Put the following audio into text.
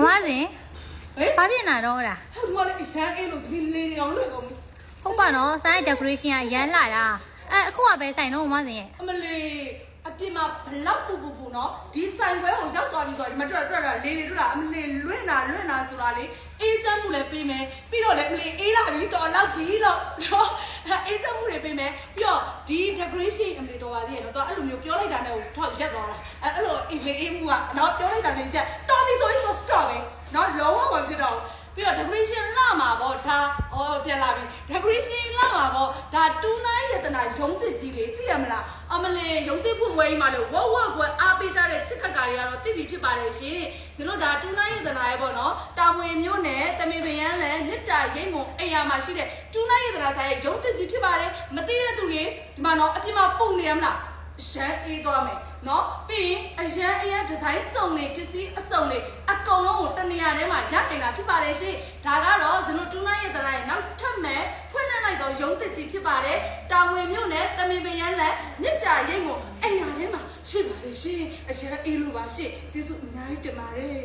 မစင်ဘာဖြစ်နေတော့လား ဟိုမှာလည်းအရန်အေးလို့စပီလေးတွေအောင်လို့ကော ဟုတ်ပါနော်ဆိုင် decoration ကရမ်းလာတာအခုကပဲဆိုင်တော့မစင်ရဲ့ အမလေးအပြစ်မှာဘလောက်ပူနော်ဒီဆိုင်ခွဲကိုရောက်သွားပြီဆိုတော့ဒီမှာတွေ့လေးတွေတွေ့တာအမလေးလွင့်တာဆိုတာလေအေးချမ်းမှုလည်းပေးမယ်ပြီးတော့လည်းအမလေးအေးလာပြီတော့လောက်ပြီလို့နော်အေးချမ်းမှုတွေပေးမယ်ပြီးတော့ဒီ decoration အမလေးတော်ပါသေးရဲ့နော်တော့အဲ့လိုမျိုးပြောလိုက်တာနဲ့ထောက်ရက်သွားတာအဲ့လိုအေးမှုကနော်ပြောလိုက်တာနဲ့ရက်တော်ပြီဆိုရင် stop ပဲနော်လုံးဝမဖြစ်တော့ပြီးတော့ decoration လာမှာပေါ့ဒါပြန်လာပြီ decoration လာမှာပေါ့ဒါ29ရတနာရုံးတစ်ကြီးလေးသိရမလားအမလေးရုံးတစ်ဖွင့်ဝဲကြီးမှာလို့ဝက်ကွယ်အားပေးကြတဲ့ချစ်ခက်ကာတွေကတော့သိပြီဖြစ်ပါတယ်ရှင်ဇင်တို့ဒါ29ရတနာရဲ့ပေါ့နော်တာမွေမျိုးနဲ့တမင်ပယန်းလည်းမြစ်တာရိတ်မုံအိမ်ယာမှာရှိတဲ့29ရတနာဆိုင်ရဲ့ရုံးတစ်ကြီးဖြစ်ပါတယ်မသိတဲ့သူတွေဒီမှာနော်အပြင်မှာပုံနေရမလားရန်အေးသွားမယ်နော်ပြီးရင်အရန်ဒီဇိုင်းစုံနေပစ္စည်းအစုံနေအကုန်လုံးကိုတနေရာထဲမှာရတင်တာဖြစ်ပါတယ်ရှင်ဒါကတော့ဇင်တို့29ရတနာရဲ့နောက်ထပ်မဲ့ဖွင့်လှစ်လိုက်တော့ရုံးတစ်ကြီးဖြစ်ပါတယ်တာမွေမျိုးနဲ့တမင်ပယန်းလည်းမြစ်တာရိတ်မုံအိမ်ယာထဲမှာရှိပါတယ်ရှင်အရန်အေးလို့ပါရှင်ကျေးဇူးအများကြီးတင်ပါတယ်